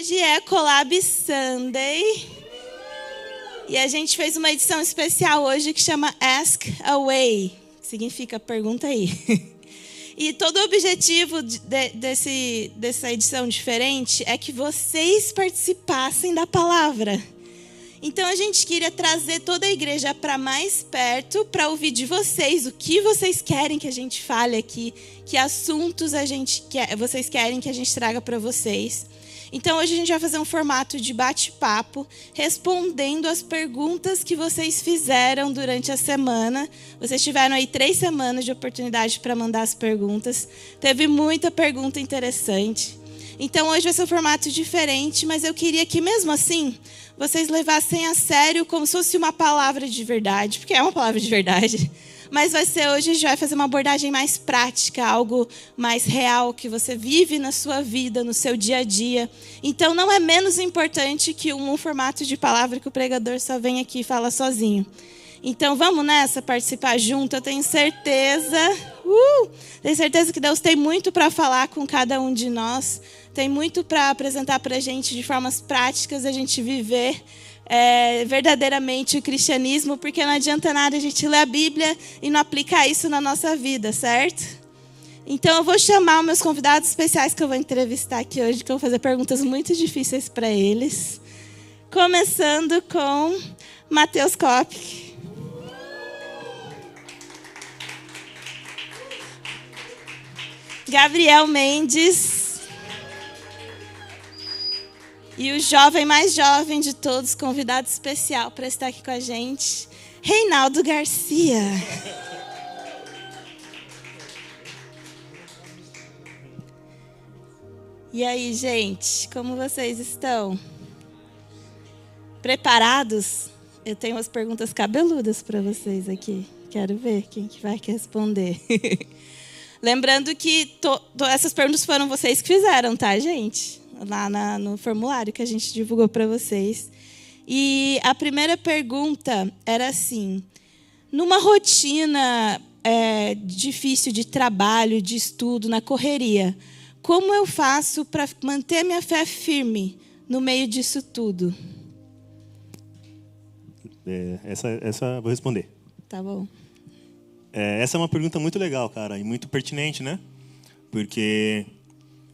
Hoje é Collab Sunday e a gente fez uma edição especial hoje que chama Ask Away, que significa pergunta aí. E todo o objetivo dessa edição diferente é que vocês participassem da palavra. Então a gente queria trazer toda a igreja para mais perto, para ouvir de vocês o que vocês querem que a gente fale aqui, que assuntos vocês querem que a gente traga para vocês. Então hoje a gente vai fazer um formato de bate-papo, respondendo as perguntas que vocês fizeram durante a semana. Vocês tiveram aí 3 semanas de oportunidade para mandar as perguntas. Teve muita pergunta interessante. Então hoje vai ser um formato diferente, mas eu queria que mesmo assim vocês levassem a sério como se fosse uma palavra de verdade, porque é uma palavra de verdade. Mas hoje a gente vai fazer uma abordagem mais prática, algo mais real que você vive na sua vida, no seu dia a dia. Então não é menos importante que um formato de palavra que o pregador só vem aqui e fala sozinho. Então vamos nessa, participar junto. Eu tenho certeza que Deus tem muito para falar com cada um de nós. Tem muito para apresentar para a gente de formas práticas, a gente viver verdadeiramente o cristianismo, porque não adianta nada a gente ler a Bíblia e não aplicar isso na nossa vida, certo? Então eu vou chamar os meus convidados especiais que eu vou entrevistar aqui hoje, que eu vou fazer perguntas muito difíceis para eles. Começando com Matheus Kopp. Gabriel Mendes. E o jovem mais jovem de todos, convidado especial para estar aqui com a gente, Reinaldo Garcia. E aí, gente, como vocês estão? Preparados? Eu tenho umas perguntas cabeludas para vocês aqui. Quero ver quem que vai responder. Lembrando que essas perguntas foram vocês que fizeram, tá, gente? Lá no formulário que a gente divulgou para vocês. E a primeira pergunta era assim: numa rotina difícil de trabalho, de estudo, na correria, como eu faço para manter a minha fé firme no meio disso tudo? Essa vou responder. Tá bom. Essa é uma pergunta muito legal, cara, e muito pertinente, né? Porque,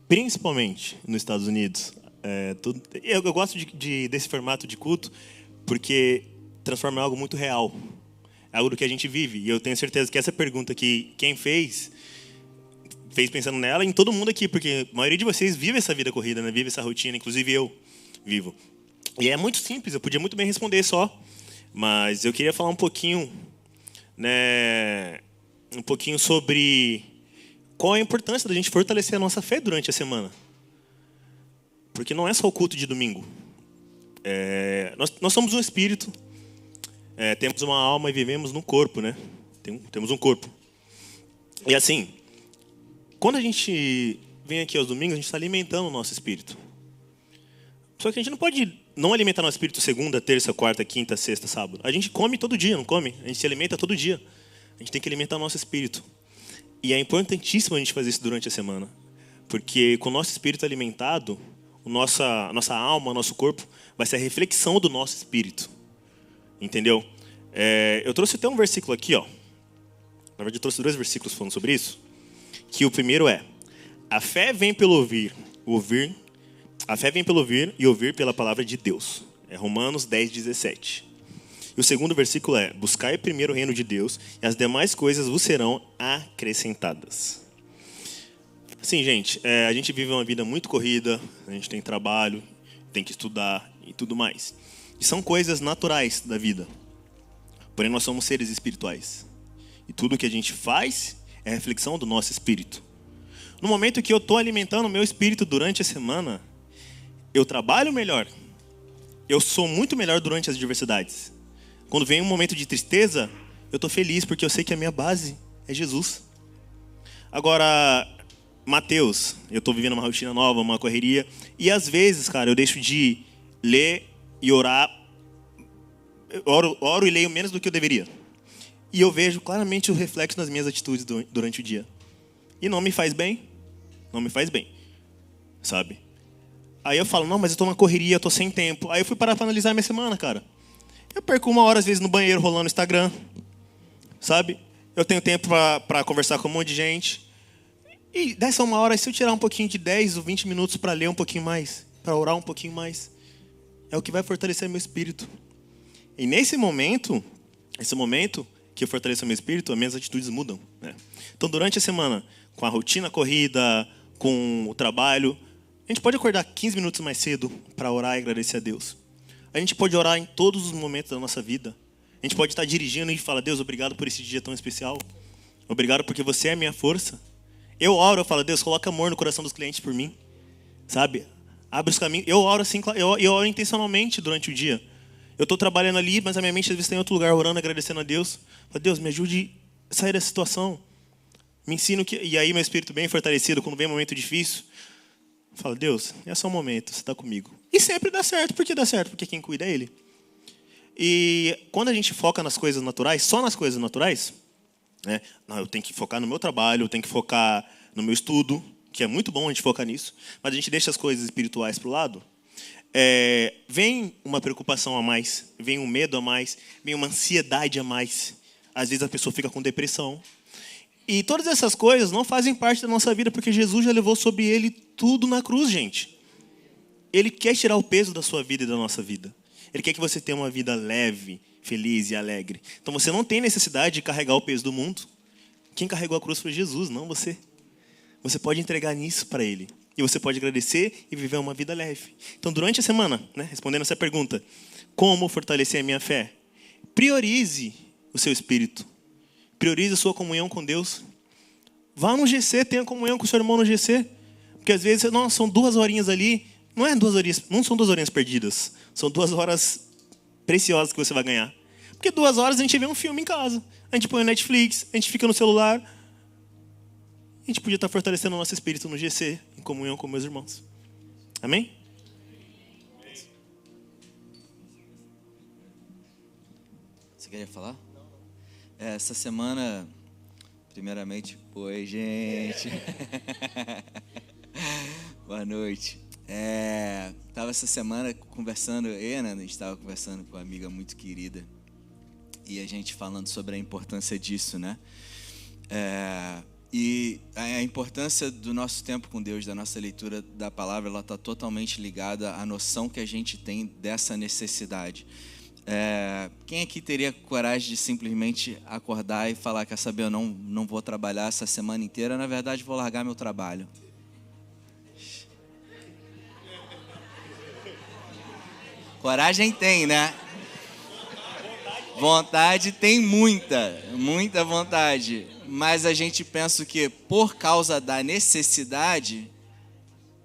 principalmente nos Estados Unidos, eu gosto desse formato de culto porque transforma em algo muito real, é algo do que a gente vive. E eu tenho certeza que essa pergunta que quem fez pensando nela em todo mundo aqui, porque a maioria de vocês vive essa vida corrida, né? Vive essa rotina, inclusive eu vivo. E é muito simples, eu podia muito bem responder só, mas eu queria falar um pouquinho sobre qual a importância da gente fortalecer a nossa fé durante a semana. Porque não é só o culto de domingo. Nós somos um espírito, temos uma alma e vivemos num corpo, né? Temos um corpo. E assim, quando a gente vem aqui aos domingos, a gente está alimentando o nosso espírito. Só que a gente não pode não alimentar nosso espírito segunda, terça, quarta, quinta, sexta, sábado. A gente come todo dia, não come? A gente se alimenta todo dia. A gente tem que alimentar o nosso espírito. E é importantíssimo a gente fazer isso durante a semana. Porque com o nosso espírito alimentado, a nossa alma, o nosso corpo, vai ser a reflexão do nosso espírito. Entendeu? Eu trouxe até um versículo aqui, ó. Na verdade, eu trouxe 2 versículos falando sobre isso. Que o primeiro é: a fé vem pelo ouvir e ouvir pela palavra de Deus. É Romanos 10:17. E o segundo versículo é: buscai primeiro o reino de Deus e as demais coisas vos serão acrescentadas. Assim, gente, a gente vive uma vida muito corrida, a gente tem trabalho, tem que estudar e tudo mais. E são coisas naturais da vida. Porém, nós somos seres espirituais. E tudo que a gente faz é reflexão do nosso espírito. No momento que eu estou alimentando o meu espírito durante a semana, eu trabalho melhor. Eu sou muito melhor durante as adversidades. Quando vem um momento de tristeza, eu estou feliz porque eu sei que a minha base é Jesus. Agora, Mateus, eu estou vivendo uma rotina nova, uma correria, e às vezes, cara, eu deixo de ler e orar. Oro e leio menos do que eu deveria. E eu vejo claramente o reflexo nas minhas atitudes durante o dia. E não me faz bem. Não me faz bem. Sabe? Aí eu falo, não, mas eu tô na correria, eu tô sem tempo. Aí eu fui parar pra analisar a minha semana, cara. Eu perco 1 hora, às vezes, no banheiro, rolando no Instagram, sabe? Eu tenho tempo pra conversar com um monte de gente. E dessa 1 hora, se eu tirar um pouquinho de 10 ou 20 minutos pra ler um pouquinho mais, pra orar um pouquinho mais, é o que vai fortalecer meu espírito. E nesse momento, esse momento que eu fortaleço meu espírito, as minhas atitudes mudam, né? Então, durante a semana, com a rotina corrida, com o trabalho, a gente pode acordar 15 minutos mais cedo para orar e agradecer a Deus. A gente pode orar em todos os momentos da nossa vida. A gente pode estar dirigindo e falar, Deus, obrigado por esse dia tão especial. Obrigado porque você é a minha força. Eu oro, eu falo, Deus, coloca amor no coração dos clientes por mim. Sabe? Abre os caminhos. Eu oro assim, eu oro intencionalmente durante o dia. Eu estou trabalhando ali, mas a minha mente às vezes está em outro lugar, orando, agradecendo a Deus. Falo, Deus, me ajude a sair dessa situação. Me ensina que... E aí meu espírito bem fortalecido, quando vem um momento difícil, falo, Deus, é só um momento, você está comigo. E sempre dá certo. Por que dá certo? Porque quem cuida é Ele. E quando a gente foca nas coisas naturais, só nas coisas naturais, né? Não, eu tenho que focar no meu trabalho, eu tenho que focar no meu estudo, que é muito bom a gente focar nisso, mas a gente deixa as coisas espirituais para o lado, vem uma preocupação a mais, vem um medo a mais, vem uma ansiedade a mais. Às vezes a pessoa fica com depressão. E todas essas coisas não fazem parte da nossa vida, porque Jesus já levou sobre Ele tudo na cruz, gente. Ele quer tirar o peso da sua vida e da nossa vida. Ele quer que você tenha uma vida leve, feliz e alegre. Então você não tem necessidade de carregar o peso do mundo. Quem carregou a cruz foi Jesus, não você. Você pode entregar nisso para Ele. E você pode agradecer e viver uma vida leve. Então, durante a semana, né, respondendo essa pergunta, como fortalecer a minha fé? Priorize o seu espírito. Priorize a sua comunhão com Deus. Vá no GC, tenha comunhão com o seu irmão no GC. Porque às vezes, nossa, são 2 horinhas ali. Não são 2 horinhas perdidas. São 2 horas preciosas que você vai ganhar. Porque 2 horas a gente vê um filme em casa. A gente põe o Netflix, a gente fica no celular. A gente podia estar fortalecendo o nosso espírito no GC, em comunhão com meus irmãos. Amém? Você queria falar? Essa semana, primeiramente, oi, gente. Boa noite. Estava essa semana conversando, a gente estava conversando com uma amiga muito querida e a gente falando sobre a importância disso, né? E a importância do nosso tempo com Deus, da nossa leitura da palavra, ela está totalmente ligada à noção que a gente tem dessa necessidade. Quem aqui teria coragem de simplesmente acordar e falar, quer saber, eu não vou trabalhar essa semana inteira, na verdade vou largar meu trabalho? Coragem tem, né? Vontade tem muita vontade. Mas a gente pensa que por causa da necessidade,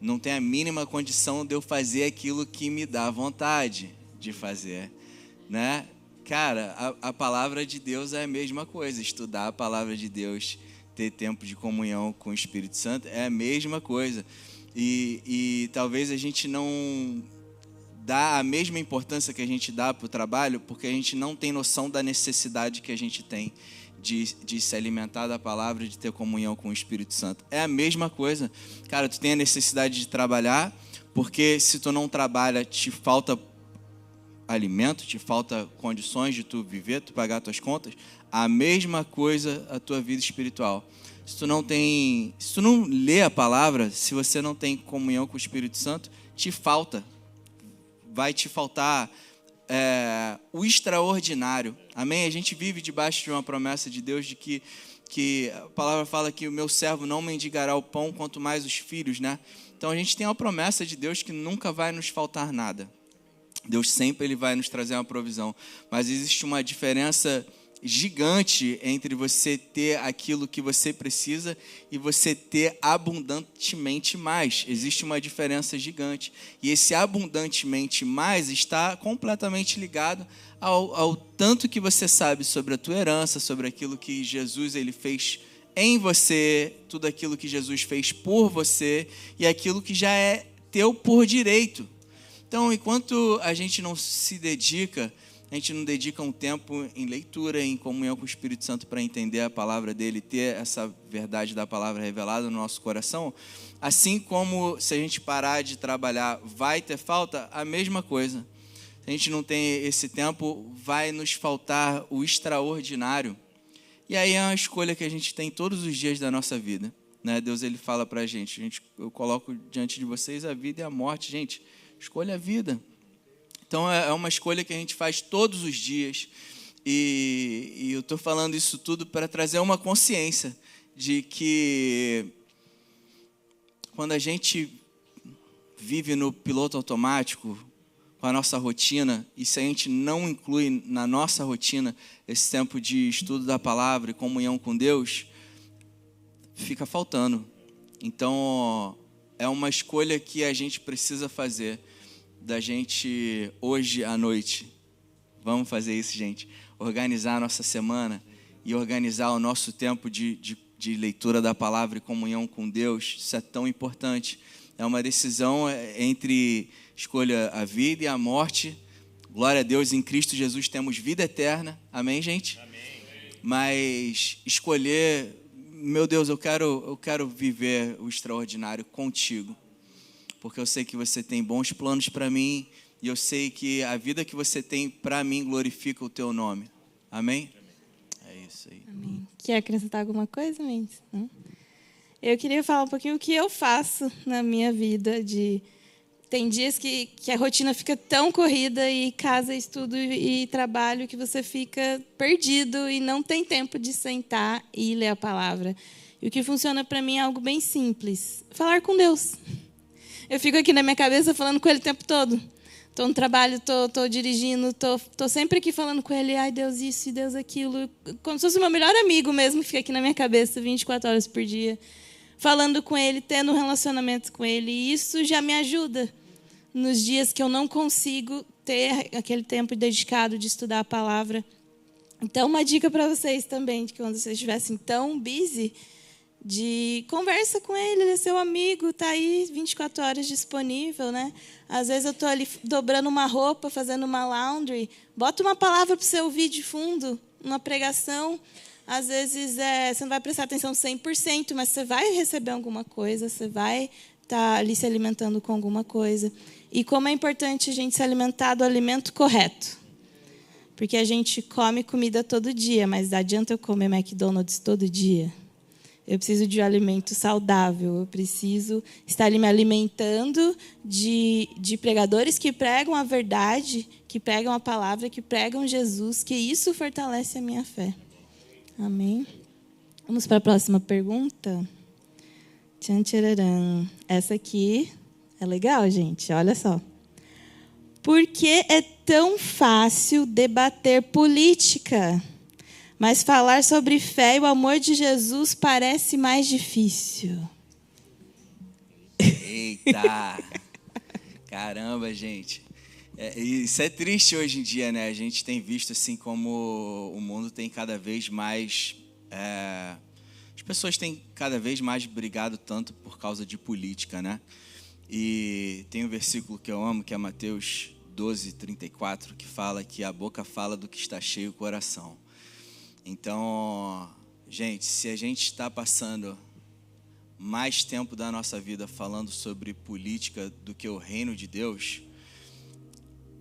não tem a mínima condição de eu fazer aquilo que me dá vontade de fazer, né? Cara, a palavra de Deus é a mesma coisa. Estudar a palavra de Deus, ter tempo de comunhão com o Espírito Santo é a mesma coisa. E talvez a gente não dá a mesma importância que a gente dá para o trabalho, porque a gente não tem noção da necessidade que a gente tem de se alimentar da palavra, de ter comunhão com o Espírito Santo. É a mesma coisa. Cara, tu tem a necessidade de trabalhar, porque se tu não trabalha, te falta alimento, te falta condições de tu viver, tu pagar tuas contas. A mesma coisa a tua vida espiritual. Se tu não lê a palavra, se você não tem comunhão com o Espírito Santo, te falta. Vai te faltar o extraordinário. Amém? A gente vive debaixo de uma promessa de Deus de que a palavra fala que o meu servo não mendigará o pão, quanto mais os filhos, né? Então a gente tem uma promessa de Deus que nunca vai nos faltar nada. Deus sempre ele vai nos trazer uma provisão. Mas existe uma diferença gigante entre você ter aquilo que você precisa e você ter abundantemente mais. Existe uma diferença gigante. E esse abundantemente mais está completamente ligado ao tanto que você sabe sobre a tua herança, sobre aquilo que Jesus ele fez em você, tudo aquilo que Jesus fez por você e aquilo que já é teu por direito. Então, enquanto a gente não se dedica, a gente não dedica um tempo em leitura, em comunhão com o Espírito Santo para entender a palavra dele, ter essa verdade da palavra revelada no nosso coração, assim como se a gente parar de trabalhar vai ter falta, a mesma coisa. Se a gente não tem esse tempo, vai nos faltar o extraordinário. E aí é uma escolha que a gente tem todos os dias da nossa vida, né? Deus, ele fala para a gente, eu coloco diante de vocês a vida e a morte. Gente, escolha a vida. Então é uma escolha que a gente faz todos os dias. E eu estou falando isso tudo para trazer uma consciência de que quando a gente vive no piloto automático, com a nossa rotina, e se a gente não inclui na nossa rotina esse tempo de estudo da palavra e comunhão com Deus, fica faltando. Então, é uma escolha que a gente precisa fazer, da gente hoje à noite. Vamos fazer isso, gente. Organizar a nossa semana e organizar o nosso tempo de leitura da palavra e comunhão com Deus. Isso é tão importante. É uma decisão entre escolha a vida e a morte. Glória a Deus, em Cristo Jesus temos vida eterna. Amém, gente? Amém. Mas escolher, meu Deus, eu quero viver o extraordinário contigo. Porque eu sei que você tem bons planos para mim e eu sei que a vida que você tem para mim glorifica o teu nome. Amém? É isso aí. Amém. Quer acrescentar alguma coisa, Mendes? Não? Eu queria falar um pouquinho o que eu faço na minha vida. Tem dias que a rotina fica tão corrida, e casa, estudo e trabalho, que você fica perdido e não tem tempo de sentar e ler a palavra. E o que funciona para mim é algo bem simples: falar com Deus. Eu fico aqui na minha cabeça falando com Ele o tempo todo. Estou no trabalho, estou dirigindo, estou sempre aqui falando com Ele. Ai, Deus isso e Deus aquilo. Como se fosse o meu melhor amigo mesmo, que fica aqui na minha cabeça 24 horas por dia. Falando com Ele, tendo um relacionamento com Ele. E isso já me ajuda nos dias que eu não consigo ter aquele tempo dedicado de estudar a palavra. Então, uma dica para vocês também, de que quando vocês estivessem tão busy, de conversa com Ele, Ele é seu amigo, está aí 24 horas disponível, né? Às vezes eu estou ali dobrando uma roupa, fazendo uma laundry, bota uma palavra para você ouvir de fundo, uma pregação. Às vezes você não vai prestar atenção 100%, mas você vai receber alguma coisa, você vai estar ali se alimentando com alguma coisa. E como é importante a gente se alimentar do alimento correto. Porque a gente come comida todo dia, mas adianta eu comer McDonald's todo dia? Eu preciso de um alimento saudável, eu preciso estar ali me alimentando de pregadores que pregam a verdade, que pregam a palavra, que pregam Jesus, que isso fortalece a minha fé. Amém? Vamos para a próxima pergunta. Tchan, tchararam. Essa aqui é legal, gente. Olha só. Por que é tão fácil debater política, mas falar sobre fé e o amor de Jesus parece mais difícil? Eita! Caramba, gente. Isso é triste hoje em dia, né? A gente tem visto assim como o mundo tem cada vez mais... as pessoas têm cada vez mais brigado tanto por causa de política, né? E tem um versículo que eu amo, que é Mateus 12:34, que fala que a boca fala do que está cheio o coração. Então, gente, se a gente está passando mais tempo da nossa vida falando sobre política do que o reino de Deus,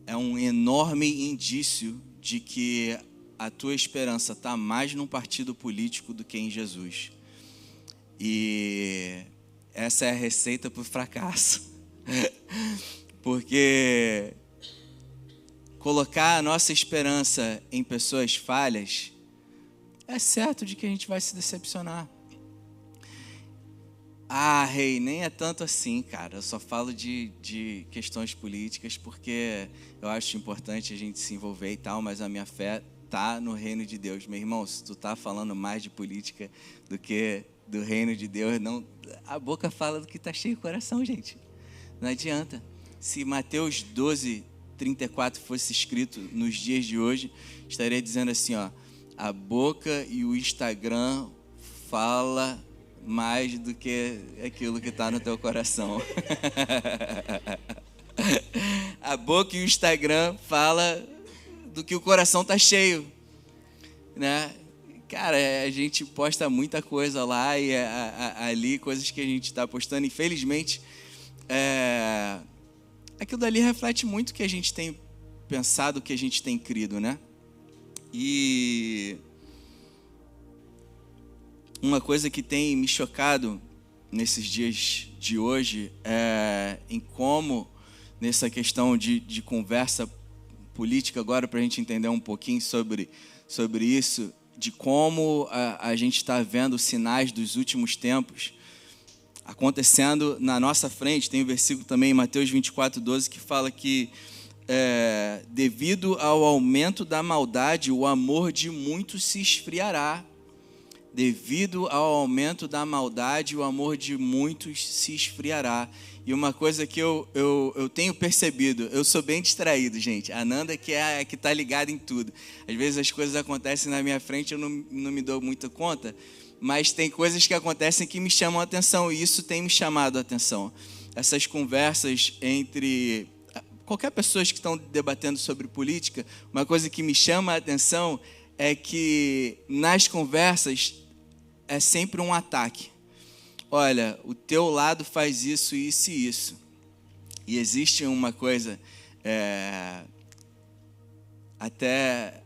é um enorme indício de que a tua esperança está mais num partido político do que em Jesus. E essa é a receita para o fracasso. Porque colocar a nossa esperança em pessoas falhas, é certo de que a gente vai se decepcionar. Ah, rei, nem é tanto assim, cara. Eu só falo de questões políticas porque eu acho importante a gente se envolver e tal, mas a minha fé tá no reino de Deus. Meu irmão, se tu tá falando mais de política do que do reino de Deus, não, a boca fala do que tá cheio o coração, gente. Não adianta. Se Mateus 12:34 fosse escrito nos dias de hoje, estaria dizendo assim, ó: a boca e o Instagram fala mais do que aquilo que está no teu coração. A boca e o Instagram fala do que o coração tá cheio, né? Cara, a gente posta muita coisa lá e ali, coisas que a gente está postando. Infelizmente, aquilo dali reflete muito o que a gente tem pensado, o que a gente tem crido, né? E uma coisa que tem me chocado nesses dias de hoje é em como, nessa questão de conversa política, agora para a gente entender um pouquinho sobre isso, de como a gente está vendo sinais dos últimos tempos acontecendo na nossa frente. Tem um versículo também em Mateus 24:12 que fala que devido ao aumento da maldade, o amor de muitos se esfriará. Devido ao aumento da maldade, o amor de muitos se esfriará. E uma coisa que eu tenho percebido, eu sou bem distraído, gente. A Nanda que é a que está ligada em tudo. Às vezes as coisas acontecem na minha frente, eu não me dou muita conta, mas tem coisas que acontecem que me chamam a atenção, e isso tem me chamado a atenção. Essas conversas entre qualquer pessoa que estão debatendo sobre política, uma coisa que me chama a atenção é que nas conversas é sempre um ataque. Olha, o teu lado faz isso, isso e isso. E existe uma coisa até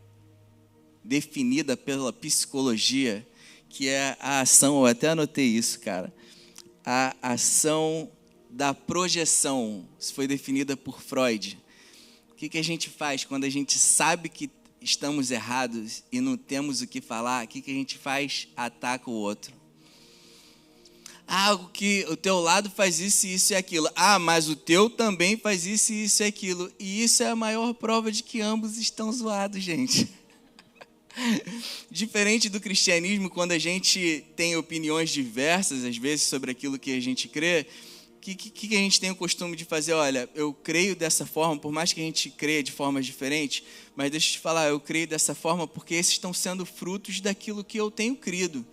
definida pela psicologia, que é a ação, eu até anotei isso, cara, a ação da projeção. Isso foi definida por Freud. O que a gente faz quando a gente sabe que estamos errados e não temos o que falar? O que a gente faz? Ataca o outro. Algo que o teu lado faz isso, isso e aquilo. Mas o teu também faz isso, isso e aquilo. E isso é a maior prova de que ambos estão zoados, gente. Diferente do cristianismo, quando a gente tem opiniões diversas, às vezes, sobre aquilo que a gente crê, o que a gente tem o costume de fazer? Olha, eu creio dessa forma, por mais que a gente creia de formas diferentes, mas deixa eu te falar, eu creio dessa forma porque esses estão sendo frutos daquilo que eu tenho crido.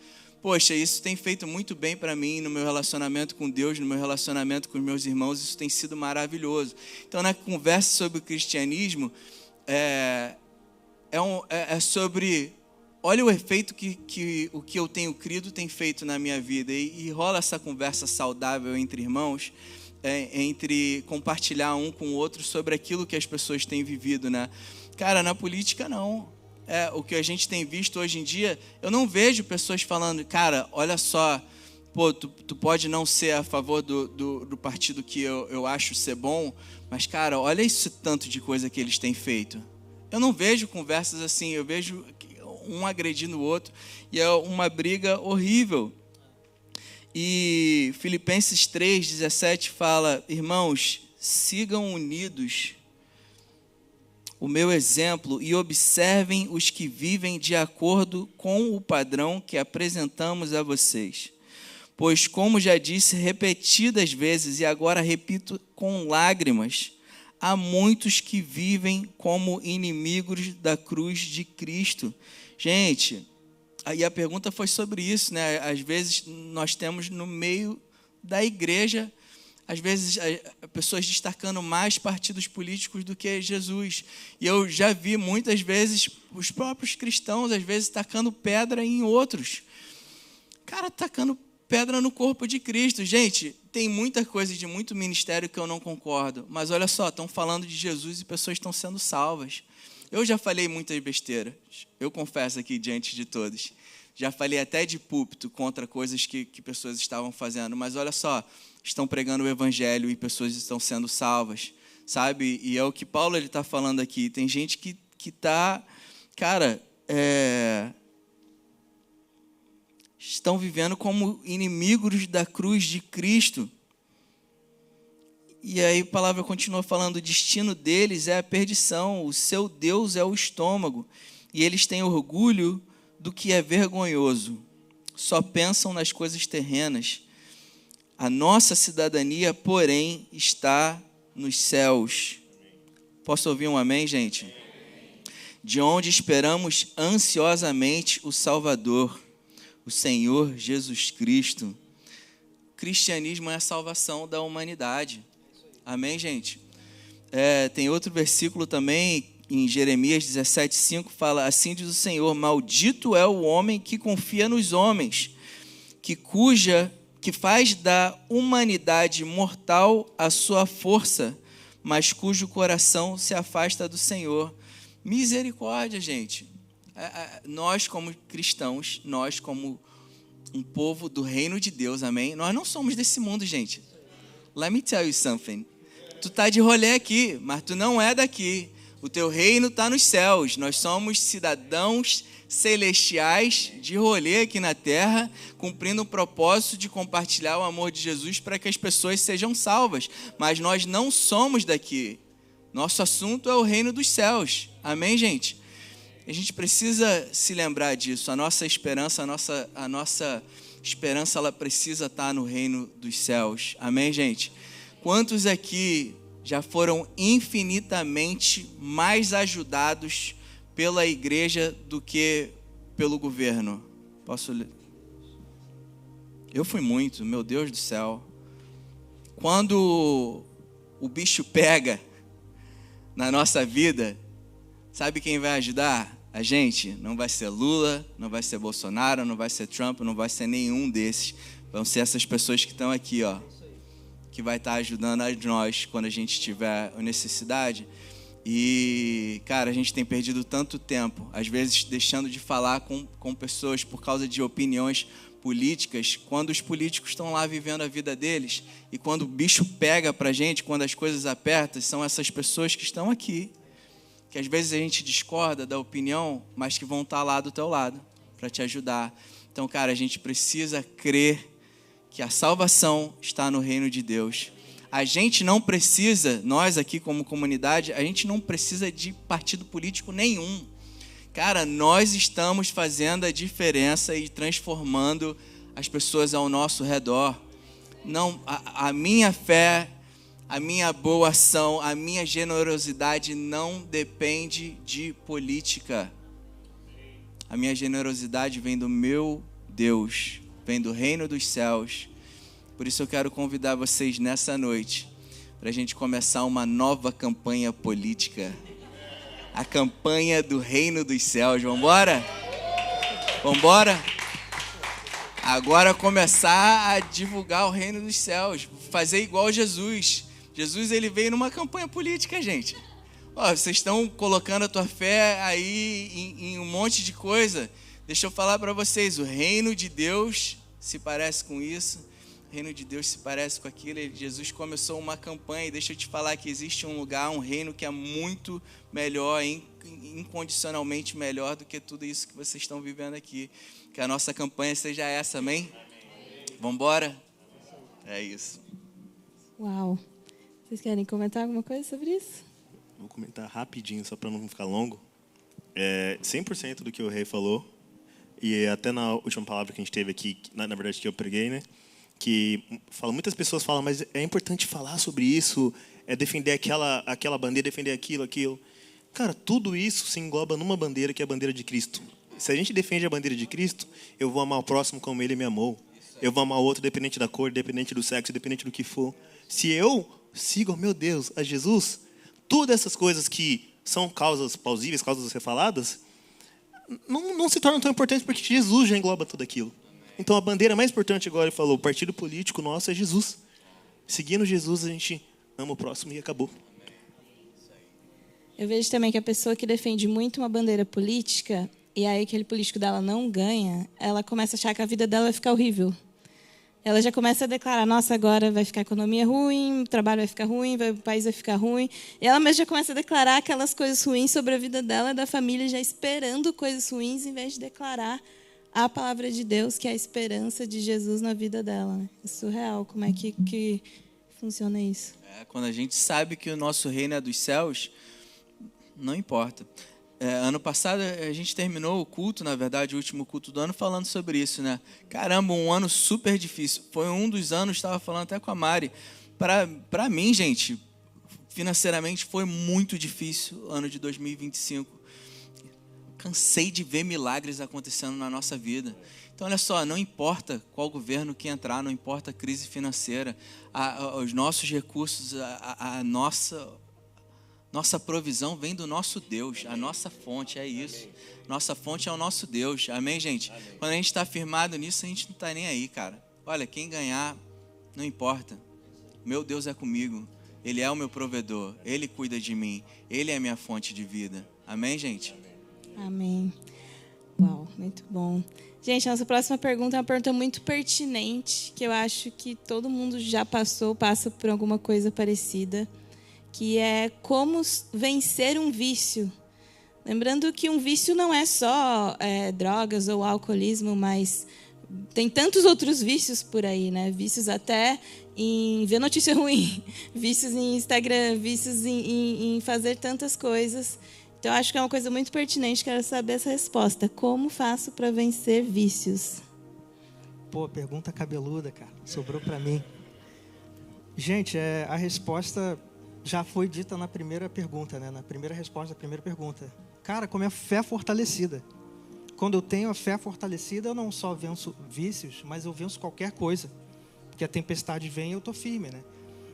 Poxa, isso tem feito muito bem para mim no meu relacionamento com Deus, no meu relacionamento com os meus irmãos, isso tem sido maravilhoso. Então, na conversa sobre o cristianismo, é sobre, olha o efeito que o que eu tenho crido tem feito na minha vida. E rola essa conversa saudável entre irmãos, entre compartilhar um com o outro sobre aquilo que as pessoas têm vivido, né? Cara, na política não. O que a gente tem visto hoje em dia, eu não vejo pessoas falando, cara, olha só, pô, tu pode não ser a favor do partido que eu acho ser bom, mas, cara, olha isso tanto de coisa que eles têm feito. Eu não vejo conversas assim, eu vejo um agredindo o outro, e é uma briga horrível. E Filipenses 3:17 fala, irmãos, sigam unidos o meu exemplo e observem os que vivem de acordo com o padrão que apresentamos a vocês. Pois, como já disse repetidas vezes, e agora repito com lágrimas, há muitos que vivem como inimigos da cruz de Cristo. Gente, aí a pergunta foi sobre isso, né? Às vezes nós temos no meio da igreja, às vezes pessoas destacando mais partidos políticos do que Jesus. E eu já vi muitas vezes os próprios cristãos, às vezes, tacando pedra em outros. Cara, tacando pedra no corpo de Cristo. Gente, tem muita coisa de muito ministério que eu não concordo. Mas olha só, estão falando de Jesus e pessoas estão sendo salvas. Eu já falei muitas besteiras. Eu confesso aqui diante de todos. Já falei até de púlpito contra coisas que pessoas estavam fazendo. Mas olha só, estão pregando o evangelho e pessoas estão sendo salvas, sabe? E é o que Paulo está falando aqui. Tem gente que está, cara, estão vivendo como inimigos da cruz de Cristo. E aí a palavra continua falando, o destino deles é a perdição, o seu Deus é o estômago, e eles têm orgulho do que é vergonhoso, só pensam nas coisas terrenas. A nossa cidadania, porém, está nos céus. Posso ouvir um amém, gente? De onde esperamos ansiosamente o Salvador, o Senhor Jesus Cristo. O cristianismo é a salvação da humanidade. Amém, gente? Tem outro versículo também, em Jeremias 17:5 fala: assim diz o Senhor, maldito é o homem que confia nos homens, que faz da humanidade mortal a sua força, mas cujo coração se afasta do Senhor. Misericórdia, gente. Nós como cristãos, nós como um povo do reino de Deus, amém? Nós não somos desse mundo, gente. Let me tell you something. Tu tá de rolê aqui, mas tu não é daqui. O teu reino está nos céus. Nós somos cidadãos celestiais de rolê aqui na terra, cumprindo o propósito de compartilhar o amor de Jesus para que as pessoas sejam salvas. Mas nós não somos daqui. Nosso assunto é o reino dos céus. Amém, gente? A gente precisa se lembrar disso. A nossa esperança, a nossa esperança, ela precisa estar no reino dos céus. Amém, gente? Quantos aqui já foram infinitamente mais ajudados pela igreja do que pelo governo? Posso ler? Eu fui muito, meu Deus do céu. Quando o bicho pega na nossa vida, sabe quem vai ajudar a gente? Não vai ser Lula, não vai ser Bolsonaro, não vai ser Trump, não vai ser nenhum desses. Vão ser essas pessoas que estão aqui, ó, que vai estar ajudando a nós quando a gente tiver necessidade. E, cara, a gente tem perdido tanto tempo, às vezes deixando de falar com pessoas por causa de opiniões políticas, quando os políticos estão lá vivendo a vida deles, e quando o bicho pega pra gente, quando as coisas apertam, são essas pessoas que estão aqui, que às vezes a gente discorda da opinião, mas que vão estar lá do teu lado para te ajudar. Então, cara, a gente precisa crer que a salvação está no reino de Deus. A gente não precisa, nós aqui como comunidade, a gente não precisa de partido político nenhum. Cara, nós estamos fazendo a diferença e transformando as pessoas ao nosso redor. Não, a minha fé, a minha boa ação, a minha generosidade não depende de política. A minha generosidade vem do meu Deus, vem do reino dos céus. Por isso eu quero convidar vocês nessa noite para a gente começar uma nova campanha política. A campanha do reino dos céus. Vamos embora? Vamos embora? Agora começar a divulgar o reino dos céus. Fazer igual Jesus. Jesus, ele veio numa campanha política, gente. Ó, vocês estão colocando a tua fé aí em um monte de coisa. Deixa eu falar para vocês, o reino de Deus se parece com isso. O reino de Deus se parece com aquilo. Jesus começou uma campanha, e deixa eu te falar que existe um lugar, um reino que é muito melhor, incondicionalmente melhor do que tudo isso que vocês estão vivendo aqui. Que a nossa campanha seja essa, amém? Vamos embora? É isso. Uau. Vocês querem comentar alguma coisa sobre isso? Vou comentar rapidinho, só para não ficar longo. 100% do que o Rei falou, e até na última palavra que a gente teve aqui, na verdade que eu preguei, né? Que muitas pessoas falam, mas é importante falar sobre isso, defender aquela bandeira, defender aquilo. Cara, tudo isso se engloba numa bandeira, que é a bandeira de Cristo. Se a gente defende a bandeira de Cristo, eu vou amar o próximo como ele me amou. Eu vou amar o outro independente da cor, independente do sexo, independente do que for. Se eu sigo, meu Deus, a Jesus, todas essas coisas que são causas plausíveis, causas a ser faladas, não se tornam tão importantes, porque Jesus já engloba tudo aquilo. Então, a bandeira mais importante, agora ele falou, o partido político nosso é Jesus. Seguindo Jesus, a gente ama o próximo e acabou. Eu vejo também que a pessoa que defende muito uma bandeira política, e aí aquele político dela não ganha, ela começa a achar que a vida dela vai ficar horrível. Ela já começa a declarar, nossa, agora vai ficar a economia ruim, o trabalho vai ficar ruim, o país vai ficar ruim. E ela mesma já começa a declarar aquelas coisas ruins sobre a vida dela e da família, já esperando coisas ruins, em vez de declarar a palavra de Deus, que é a esperança de Jesus na vida dela. É surreal como é que funciona isso. Quando a gente sabe que o nosso reino é dos céus, não importa. Ano passado a gente terminou o culto, na verdade, o último culto do ano, falando sobre isso, né? Caramba, um ano super difícil. Foi um dos anos, estava falando até com a Mari. Para mim, gente, financeiramente foi muito difícil o ano de 2025. Cansei de ver milagres acontecendo na nossa vida. Então, olha só, não importa qual governo que entrar, não importa a crise financeira, os nossos recursos, Nossa provisão vem do nosso Deus, a nossa fonte, é isso. Nossa fonte é o nosso Deus, amém, gente? Amém. Quando a gente está firmado nisso, a gente não está nem aí, cara. Olha, quem ganhar, não importa. Meu Deus é comigo, Ele é o meu provedor, Ele cuida de mim, Ele é a minha fonte de vida. Amém, gente? Amém. Uau, muito bom. Gente, a nossa próxima pergunta é uma pergunta muito pertinente, que eu acho que todo mundo já passa por alguma coisa parecida, que é como vencer um vício. Lembrando que um vício não é só drogas ou alcoolismo, mas tem tantos outros vícios por aí, né? Vícios até em ver notícia ruim, vícios em Instagram, vícios em fazer tantas coisas. Então, acho que é uma coisa muito pertinente, quero saber essa resposta. Como faço para vencer vícios? Pô, pergunta cabeluda, cara. Sobrou para mim. Gente, a resposta já foi dita na primeira pergunta, né? Na primeira resposta da primeira pergunta. Cara, como é a fé fortalecida. Quando eu tenho a fé fortalecida, eu não só venço vícios, mas eu venço qualquer coisa. Porque a tempestade vem e eu estou firme, né?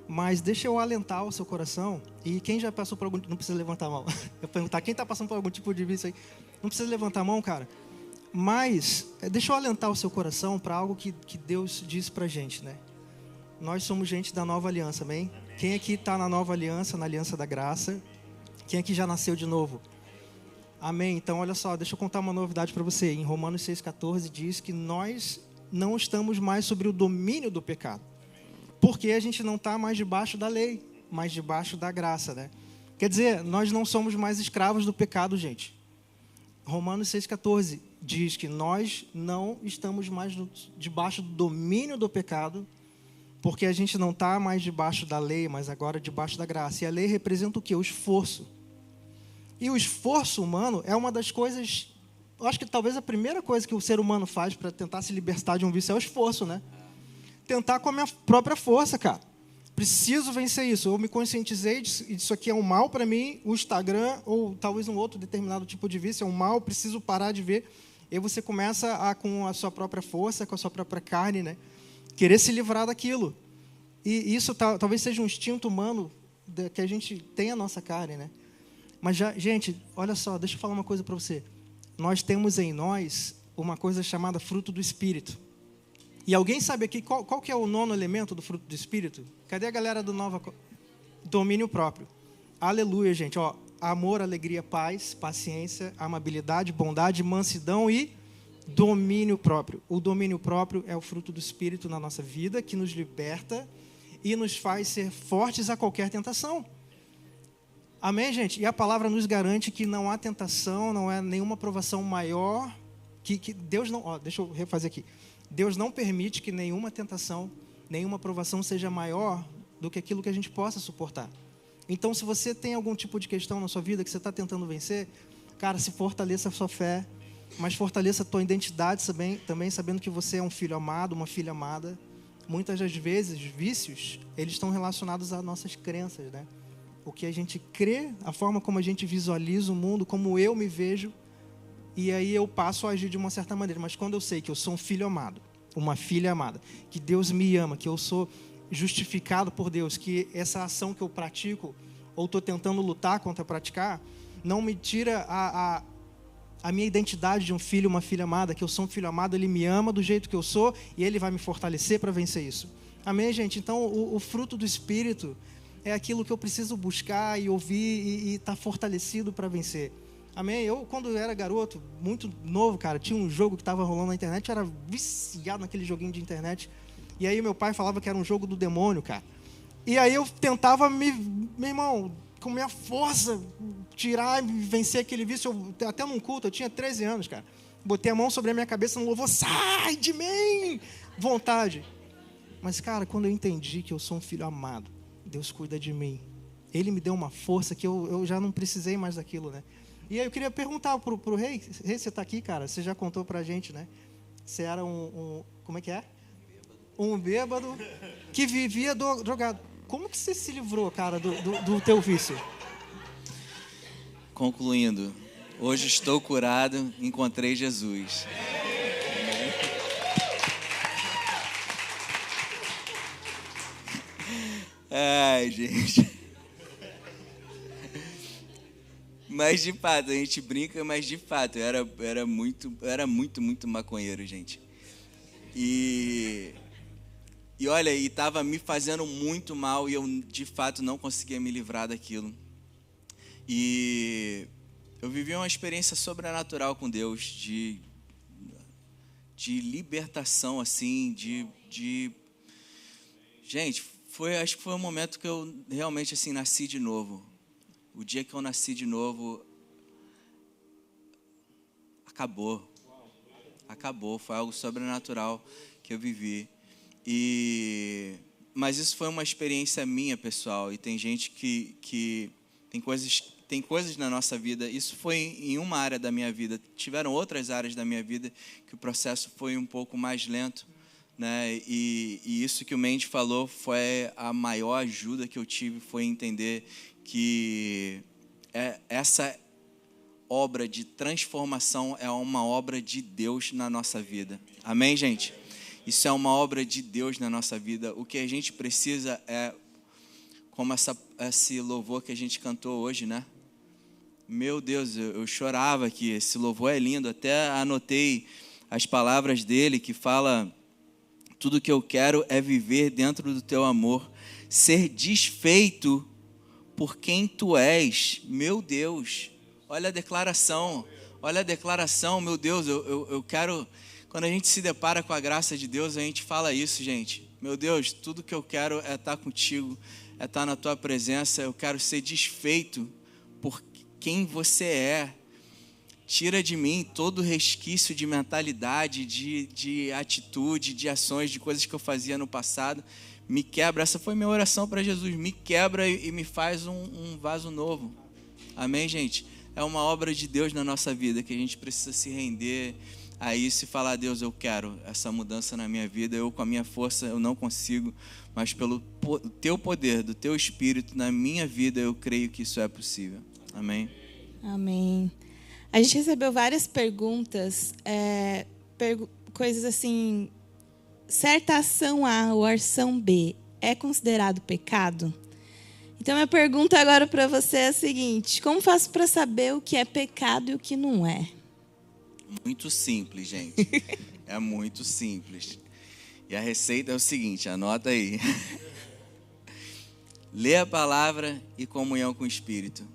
Mas deixa eu alentar o seu coração. E quem já passou por algum... Não precisa levantar a mão. Eu perguntar, quem está passando por algum tipo de vício aí? Não precisa levantar a mão, cara. Mas deixa eu alentar o seu coração para algo que Deus disse para a gente, né? Nós somos gente da nova aliança, amém? Quem aqui está na nova aliança, na aliança da graça? Quem aqui já nasceu de novo? Amém? Então, olha só, deixa eu contar uma novidade para você. Em Romanos 6,14 diz que nós não estamos mais sobre o domínio do pecado. Porque a gente não está mais debaixo da lei, mas debaixo da graça, né? Quer dizer, nós não somos mais escravos do pecado, gente. Romanos 6,14 diz que nós não estamos mais debaixo do domínio do pecado, porque a gente não está mais debaixo da lei, mas agora debaixo da graça. E a lei representa o quê? O esforço. E o esforço humano é uma das coisas... Eu acho que talvez a primeira coisa que o ser humano faz para tentar se libertar de um vício é o esforço, né? Tentar com a minha própria força, cara. Preciso vencer isso. Eu me conscientizei disso aqui é um mal para mim. O Instagram, ou talvez um outro determinado tipo de vício, é um mal, preciso parar de ver. E aí você começa com a sua própria força, com a sua própria carne, né? Querer se livrar daquilo. E isso talvez seja um instinto humano que a gente tem a nossa carne, né? Mas, gente, olha só, deixa eu falar uma coisa para você. Nós temos em nós uma coisa chamada fruto do Espírito. E alguém sabe aqui qual que é o 9º elemento do fruto do Espírito? Cadê a galera do domínio próprio? Aleluia, gente. Ó, amor, alegria, paz, paciência, amabilidade, bondade, mansidão e domínio próprio. O domínio próprio é o fruto do Espírito na nossa vida, que nos liberta e nos faz ser fortes a qualquer tentação. Amém, gente? E a palavra nos garante que não há tentação, não é nenhuma provação maior que Deus não... Ó, deixa eu refazer aqui. Deus não permite que nenhuma tentação, nenhuma provação seja maior do que aquilo que a gente possa suportar. Então, se você tem algum tipo de questão na sua vida que você está tentando vencer, cara, se fortaleça a sua fé, mas fortaleça a tua identidade também sabendo que você é um filho amado, uma filha amada. Muitas das vezes, vícios, eles estão relacionados às nossas crenças, né? O que a gente crê, a forma como a gente visualiza o mundo, como eu me vejo, e aí eu passo a agir de uma certa maneira. Mas quando eu sei que eu sou um filho amado, uma filha amada, que Deus me ama, que eu sou justificado por Deus, que essa ação que eu pratico, ou estou tentando lutar contra praticar, não me tira a minha identidade de um filho, uma filha amada, que eu sou um filho amado, Ele me ama do jeito que eu sou, e Ele vai me fortalecer para vencer isso. Amém, gente? Então, o fruto do Espírito é aquilo que eu preciso buscar e ouvir e estar fortalecido para vencer. Amém? Eu, quando eu era garoto, muito novo, cara, tinha um jogo que estava rolando na internet, eu era viciado naquele joguinho de internet. E aí meu pai falava que era um jogo do demônio, cara. E aí eu tentava meu irmão, com minha força, tirar e vencer aquele vício. Até num culto, eu tinha 13 anos, cara. Botei a mão sobre a minha cabeça no louvor, sai de mim! Vontade. Mas, cara, quando eu entendi que eu sou um filho amado, Deus cuida de mim. Ele me deu uma força que eu já não precisei mais daquilo, né? E aí eu queria perguntar pro Rei, você está aqui, cara? Você já contou pra gente, né? Você era como é que é? Um bêbado que vivia drogado. Como que você se livrou, cara, do teu vício? Concluindo, hoje estou curado, encontrei Jesus. Ai, gente. Mas de fato, a gente brinca, mas de fato, eu era muito maconheiro, gente. E olha, e estava me fazendo muito mal e eu de fato não conseguia me livrar daquilo. E eu vivi uma experiência sobrenatural com Deus, de libertação, assim, Gente, acho que foi um momento que eu realmente, assim, nasci de novo. O dia que eu nasci de novo, acabou, foi algo sobrenatural que eu vivi. Mas isso foi uma experiência minha, pessoal, e tem gente que tem coisas na nossa vida. Isso foi em uma área da minha vida. Tiveram outras áreas da minha vida que o processo foi um pouco mais lento, né? E isso que o Mendes falou foi a maior ajuda que eu tive, foi entender que essa obra de transformação é uma obra de Deus na nossa vida. Amém, gente? Isso é uma obra de Deus na nossa vida. O que a gente precisa é, como esse louvor que a gente cantou hoje, né? Meu Deus, eu chorava aqui. Esse louvor é lindo. Até anotei as palavras dele que fala: tudo que eu quero é viver dentro do teu amor, ser desfeito por quem tu és. Meu Deus, olha a declaração, meu Deus, eu quero... Quando a gente se depara com a graça de Deus, a gente fala isso, gente. Meu Deus, tudo que eu quero é estar contigo, é estar na tua presença. Eu quero ser desfeito por quem você é. Tira de mim todo resquício de mentalidade, de atitude, de ações, de coisas que eu fazia no passado. Me quebra, essa foi minha oração para Jesus, me quebra e me faz um vaso novo. Amém, gente? É uma obra de Deus na nossa vida, que a gente precisa se render a isso e falar: Deus, eu quero essa mudança na minha vida. Eu, com a minha força, eu não consigo, mas pelo teu poder, do teu Espírito na minha vida, eu creio que isso é possível. Amém? Amém. A gente recebeu várias perguntas, coisas assim: certa ação A ou ação B é considerado pecado? Então, minha pergunta agora para você é a seguinte: como faço para saber o que é pecado e o que não é? Muito simples, gente. É muito simples. E a receita é o seguinte, anota aí. Lê a palavra e comunhão com o Espírito.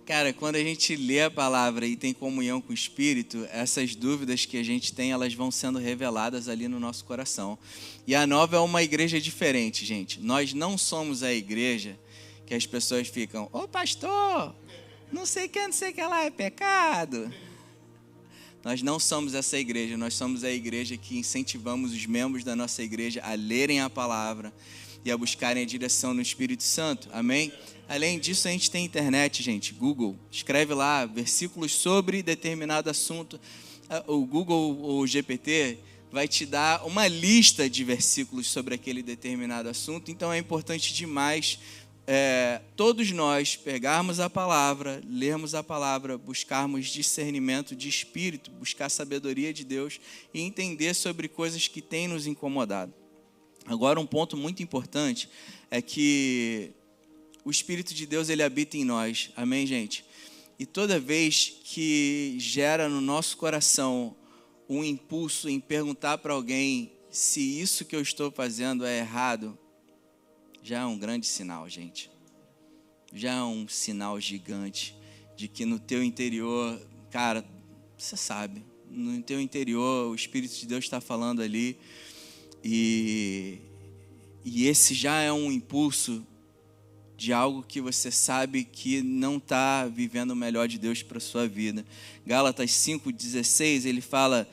Cara, quando a gente lê a palavra e tem comunhão com o Espírito, essas dúvidas que a gente tem, elas vão sendo reveladas ali no nosso coração. E a Nova é uma igreja diferente, gente. Nós não somos a igreja que as pessoas ficam: ô pastor, não sei o que lá é pecado. Nós não somos essa igreja, nós somos a igreja que incentivamos os membros da nossa igreja a lerem a palavra e a buscarem a direção no Espírito Santo. Amém? Além disso, a gente tem internet, gente. Google, escreve lá versículos sobre determinado assunto. O Google ou o GPT vai te dar uma lista de versículos sobre aquele determinado assunto. Então é importante demais todos nós pegarmos a palavra, lermos a palavra, buscarmos discernimento de espírito, buscar sabedoria de Deus e entender sobre coisas que têm nos incomodado. Agora, um ponto muito importante é que o Espírito de Deus, ele habita em nós. Amém, gente? E toda vez que gera no nosso coração um impulso em perguntar para alguém se isso que eu estou fazendo é errado, já é um grande sinal, gente. Já é um sinal gigante de que no teu interior, cara, você sabe, no teu interior o Espírito de Deus está falando ali e esse já é um impulso de algo que você sabe que não está vivendo o melhor de Deus para a sua vida. Gálatas 5,16, ele fala: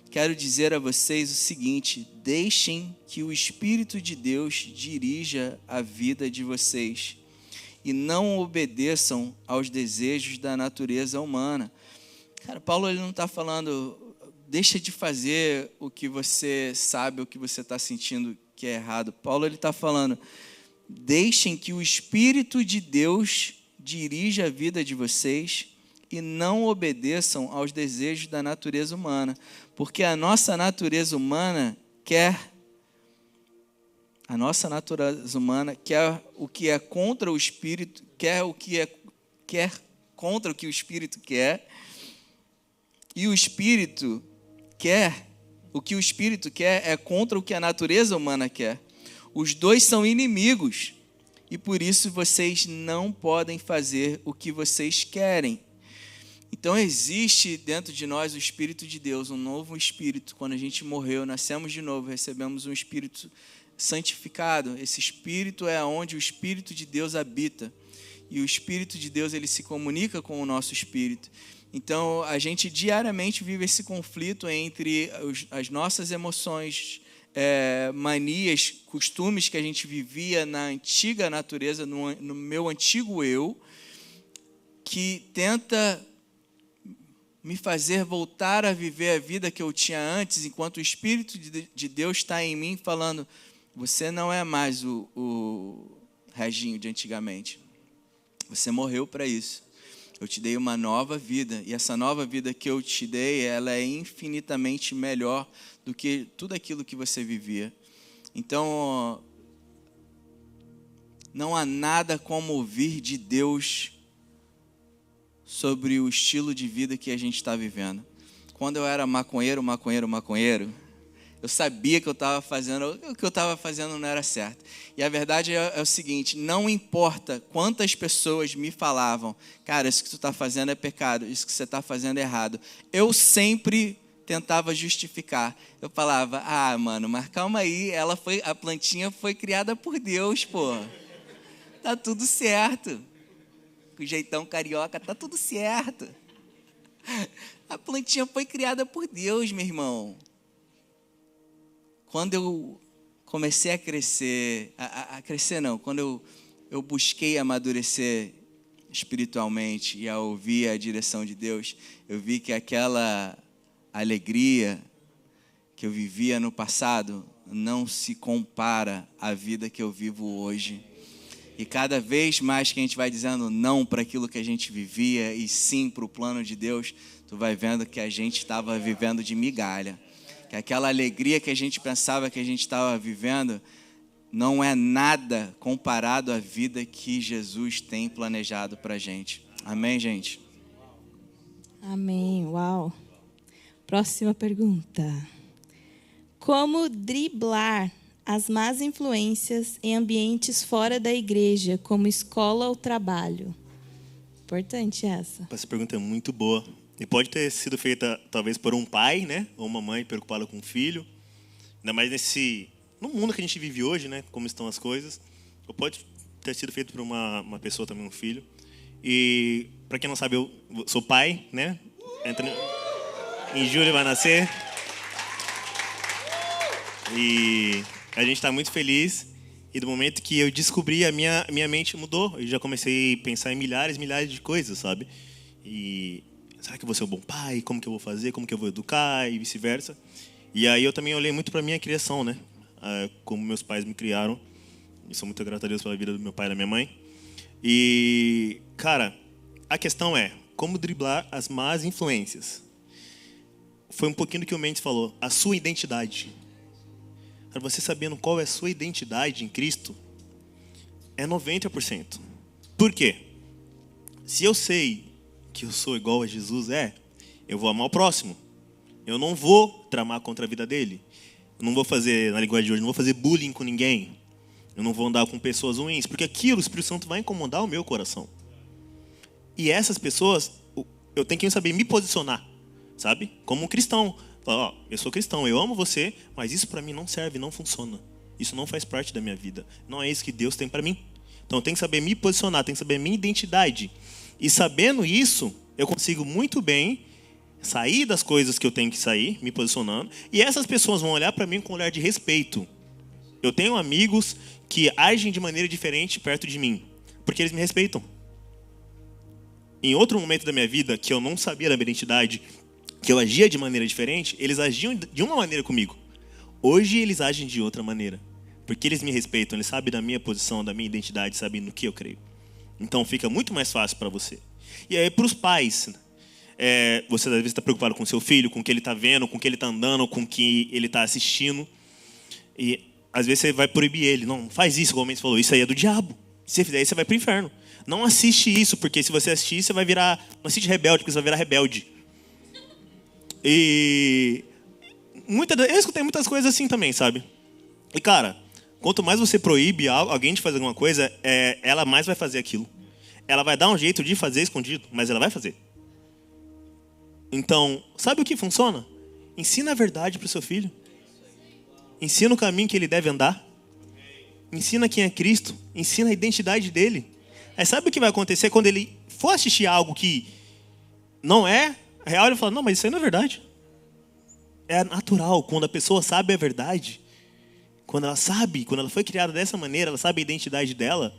quero dizer a vocês o seguinte: deixem que o Espírito de Deus dirija a vida de vocês e não obedeçam aos desejos da natureza humana. Cara, Paulo, ele não está falando, deixa de fazer o que você sabe, o que você está sentindo que é errado. Paulo, ele está falando, deixem que o Espírito de Deus dirija a vida de vocês e não obedeçam aos desejos da natureza humana, porque a nossa natureza humana quer o que é contra o Espírito, quer contra o que o Espírito quer. E o Espírito quer, o que o Espírito quer é contra o que a natureza humana quer. Os dois são inimigos e por isso vocês não podem fazer o que vocês querem. Então existe dentro de nós o Espírito de Deus, um novo Espírito. Quando a gente morreu, nascemos de novo, recebemos um Espírito santificado. Esse Espírito é onde o Espírito de Deus habita. E o Espírito de Deus, ele se comunica com o nosso Espírito. Então, a gente diariamente vive esse conflito entre as nossas emoções, manias, costumes que a gente vivia na antiga natureza, no meu antigo eu, que tenta me fazer voltar a viver a vida que eu tinha antes, enquanto o Espírito de Deus está em mim falando, você não é mais o Reginho de antigamente. Você morreu para isso. Eu te dei uma nova vida, e essa nova vida que eu te dei, ela é infinitamente melhor do que tudo aquilo que você vivia. Então, não há nada como ouvir de Deus sobre o estilo de vida que a gente está vivendo. Quando eu era maconheiro, eu sabia que o que eu estava fazendo não era certo. E a verdade é o seguinte, não importa quantas pessoas me falavam, cara, isso que tu está fazendo é pecado, isso que você está fazendo é errado. Eu sempre tentava justificar. Eu falava, mano, mas calma aí, a plantinha foi criada por Deus, pô. Tá tudo certo. Com o jeitão carioca, tá tudo certo. A plantinha foi criada por Deus, meu irmão. Quando eu comecei a crescer, quando eu busquei amadurecer espiritualmente e a ouvir a direção de Deus, eu vi que aquela alegria que eu vivia no passado não se compara à vida que eu vivo hoje. E cada vez mais que a gente vai dizendo não para aquilo que a gente vivia e sim para o plano de Deus, tu vai vendo que a gente estava vivendo de migalha. Que aquela alegria que a gente pensava que a gente estava vivendo não é nada comparado à vida que Jesus tem planejado para a gente. Amém, gente? Amém. Uau. Próxima pergunta. Como driblar as más influências em ambientes fora da igreja, como escola ou trabalho? Importante essa. Essa pergunta é muito boa. E pode ter sido feita, talvez, por um pai, né? Ou uma mãe preocupada com o filho. Ainda mais no mundo que a gente vive hoje, né? Como estão as coisas. Ou pode ter sido feito por uma pessoa também, um filho. E, para quem não sabe, eu sou pai, né? Em julho vai nascer. E a gente está muito feliz. E do momento que eu descobri, a minha mente mudou. Eu já comecei a pensar em milhares de coisas, sabe? E será que eu vou ser um bom pai? Como que eu vou fazer? Como que eu vou educar? E vice-versa. E aí eu também olhei muito para a minha criação, né? Como meus pais me criaram. E sou muito grato a Deus pela vida do meu pai e da minha mãe. E, cara, a questão é como driblar as más influências. Foi um pouquinho do que o Mendes falou. A sua identidade. Para você sabendo qual é a sua identidade em Cristo, é 90%. Por quê? Se eu sei que eu sou igual a Jesus eu vou amar o próximo. Eu não vou tramar contra a vida dele. Eu não vou fazer, na linguagem de hoje, não vou fazer bullying com ninguém. Eu não vou andar com pessoas ruins, porque aquilo, o Espírito Santo vai incomodar o meu coração. E essas pessoas, eu tenho que saber me posicionar, sabe? Como um cristão. Falar, eu sou cristão, eu amo você, mas isso para mim não serve, não funciona. Isso não faz parte da minha vida. Não é isso que Deus tem para mim. Então eu tenho que saber me posicionar, tenho que saber a minha identidade. E sabendo isso, eu consigo muito bem sair das coisas que eu tenho que sair, me posicionando. E essas pessoas vão olhar para mim com um olhar de respeito. Eu tenho amigos que agem de maneira diferente perto de mim, porque eles me respeitam. Em outro momento da minha vida, que eu não sabia da minha identidade, que eu agia de maneira diferente, eles agiam de uma maneira comigo. Hoje eles agem de outra maneira, porque eles me respeitam, eles sabem da minha posição, da minha identidade, sabem no que eu creio. Então fica muito mais fácil para você. E aí para os pais, você às vezes está preocupado com seu filho, com o que ele está vendo, com o que ele está andando, com o que ele está assistindo. E às vezes você vai proibir ele. Não faz isso, como a gente falou, isso aí é do diabo. Se você fizer isso, você vai para o inferno. Não assiste isso, porque se você assistir, você vai virar... Não assiste Rebelde, porque você vai virar rebelde. E... eu escutei muitas coisas assim também, sabe? E, cara, quanto mais você proíbe alguém de fazer alguma coisa, ela mais vai fazer aquilo. Ela vai dar um jeito de fazer escondido, mas ela vai fazer. Então, sabe o que funciona? Ensina a verdade para o seu filho. Ensina o caminho que ele deve andar. Ensina quem é Cristo. Ensina a identidade dele. Aí sabe o que vai acontecer quando ele for assistir algo que não é real? Ele fala, não, mas isso aí não é verdade. É natural. Quando a pessoa sabe a verdade, quando ela foi criada dessa maneira, ela sabe a identidade dela,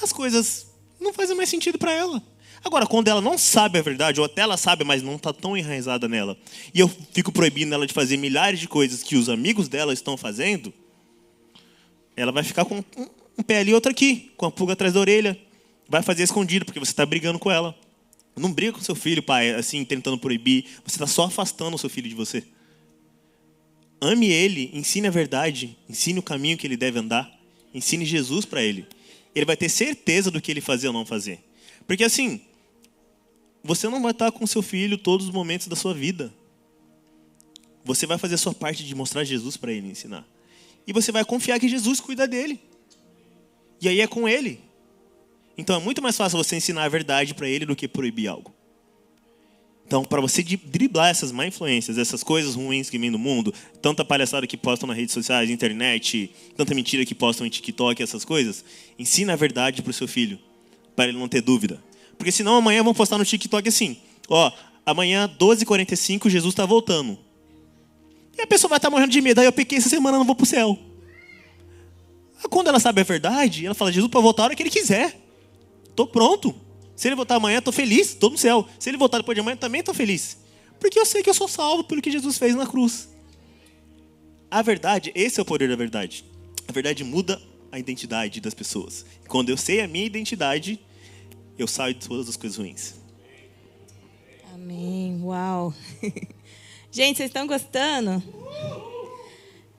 as coisas não fazem mais sentido para ela. Agora, quando ela não sabe a verdade, ou até ela sabe, mas não está tão enraizada nela, e eu fico proibindo ela de fazer milhares de coisas que os amigos dela estão fazendo, ela vai ficar com um pé ali e outro aqui, com a pulga atrás da orelha. Vai fazer escondido, porque você está brigando com ela. Não briga com seu filho, pai, assim, tentando proibir. Você está só afastando o seu filho de você. Ame ele, ensine a verdade, ensine o caminho que ele deve andar, ensine Jesus para ele. Ele vai ter certeza do que ele fazer ou não fazer. Porque assim, você não vai estar com seu filho todos os momentos da sua vida. Você vai fazer a sua parte de mostrar Jesus para ele, ensinar. E você vai confiar que Jesus cuida dele. E aí é com ele. Então é muito mais fácil você ensinar a verdade para ele do que proibir algo. Então, para você driblar essas má influências, essas coisas ruins que vêm do mundo, tanta palhaçada que postam nas redes sociais, internet, tanta mentira que postam em TikTok, essas coisas, ensina a verdade para o seu filho, para ele não ter dúvida. Porque senão amanhã vão postar no TikTok assim, amanhã 12h45 Jesus está voltando. E a pessoa vai estar morrendo de medo, aí eu pequei essa semana, não vou para o céu. Quando ela sabe a verdade, ela fala, Jesus pode voltar a hora que ele quiser. Estou pronto. Se ele voltar amanhã, estou feliz, estou no céu. Se ele voltar depois de amanhã, também estou feliz. Porque eu sei que eu sou salvo pelo que Jesus fez na cruz. A verdade, esse é o poder da verdade. A verdade muda a identidade das pessoas. E quando eu sei a minha identidade, eu saio de todas as coisas ruins. Amém. Uau. Gente, vocês estão gostando?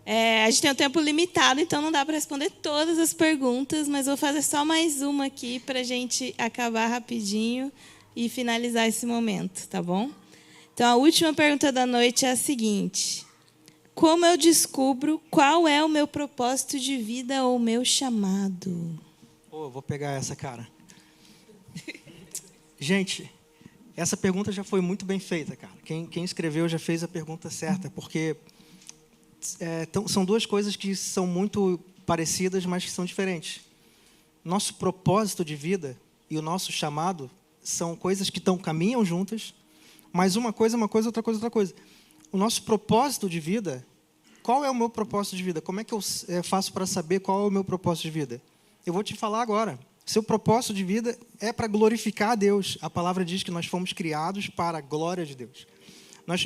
A gente tem um tempo limitado, então não dá para responder todas as perguntas, mas vou fazer só mais uma aqui para a gente acabar rapidinho e finalizar esse momento, tá bom? Então, a última pergunta da noite é a seguinte: como eu descubro qual é o meu propósito de vida ou o meu chamado? Vou pegar essa, cara. Gente, essa pergunta já foi muito bem feita, cara. Quem escreveu já fez a pergunta certa, porque... são duas coisas que são muito parecidas, mas que são diferentes. Nosso propósito de vida e o nosso chamado são coisas que caminham juntas, mas uma coisa, outra coisa, outra coisa. O nosso propósito de vida, qual é o meu propósito de vida? Como é que eu faço para saber qual é o meu propósito de vida? Eu vou te falar agora. Seu propósito de vida é para glorificar a Deus. A palavra diz que nós fomos criados para a glória de Deus.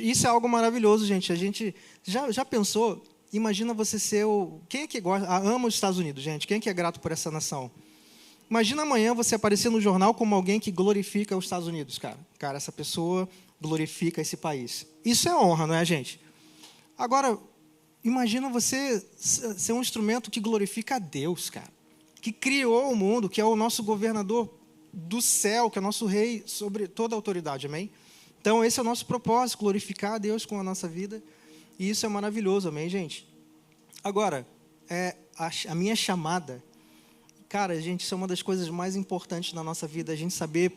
Isso é algo maravilhoso, gente. A gente já pensou? Imagina você ser quem é que ama os Estados Unidos, gente? Quem é que é grato por essa nação? Imagina amanhã você aparecer no jornal como alguém que glorifica os Estados Unidos, cara. Cara, essa pessoa glorifica esse país. Isso é honra, não é, gente? Agora, imagina você ser um instrumento que glorifica a Deus, cara. Que criou o mundo, que é o nosso governador do céu, que é o nosso rei sobre toda a autoridade, amém? Então, esse é o nosso propósito, glorificar a Deus com a nossa vida. E isso é maravilhoso, amém, gente? Agora, a minha chamada... Cara, gente, isso é uma das coisas mais importantes na nossa vida, a gente saber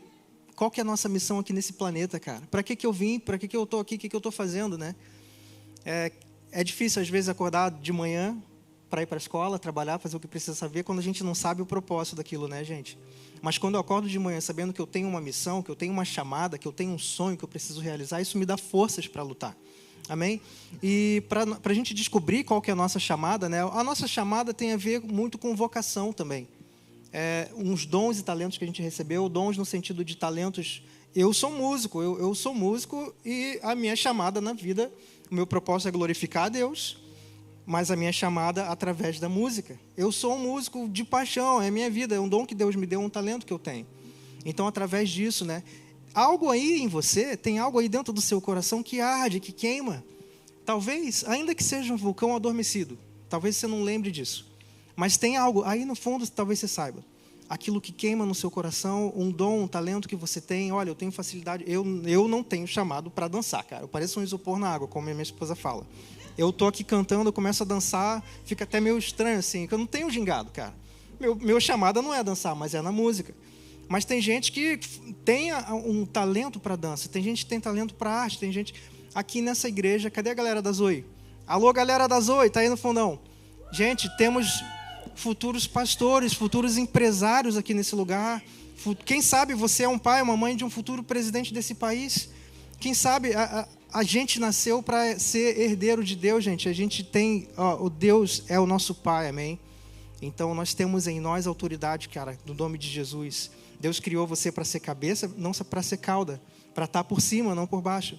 qual que é a nossa missão aqui nesse planeta, cara. Para que eu vim? Para que eu estou aqui? O que eu estou fazendo, né? É difícil, às vezes, acordar de manhã para ir para a escola, trabalhar, fazer o que precisa saber, quando a gente não sabe o propósito daquilo, né, gente? Mas quando eu acordo de manhã sabendo que eu tenho uma missão, que eu tenho uma chamada, que eu tenho um sonho que eu preciso realizar, isso me dá forças para lutar. Amém? E para a gente descobrir qual que é a nossa chamada, né? A nossa chamada tem a ver muito com vocação também. Uns dons e talentos que a gente recebeu, dons no sentido de talentos. Eu sou músico, eu sou músico e a minha chamada na vida, o meu propósito é glorificar a Deus, mas a minha chamada através da música. Eu sou um músico de paixão, é a minha vida, é um dom que Deus me deu, um talento que eu tenho. Então, através disso, né? Algo aí em você, tem algo aí dentro do seu coração que arde, que queima. Talvez, ainda que seja um vulcão adormecido, talvez você não lembre disso. Mas tem algo, aí no fundo, talvez você saiba. aquilo que queima no seu coração, um dom, um talento que você tem. Olha, eu tenho facilidade, eu não tenho chamado para dançar, cara. Eu pareço um isopor na água, como a minha esposa fala. Eu tô aqui cantando, eu começo a dançar, fica até meio estranho assim, que eu não tenho gingado, cara. Meu chamada não é dançar, mas é na música. Mas tem gente que tem um talento para dança, tem gente que tem talento para arte, tem gente aqui nessa igreja. Cadê a galera da Zoe? Alô, galera da Zoe, tá aí no fundão. Gente, temos futuros pastores, futuros empresários aqui nesse lugar. Quem sabe você é um pai, uma mãe de um futuro presidente desse país. Quem sabe a gente nasceu para ser herdeiro de Deus, gente. A gente tem, o Deus é o nosso pai, amém? Então nós temos em nós autoridade, cara, no nome de Jesus. Deus criou você para ser cabeça, não para ser cauda, para estar por cima, não por baixo.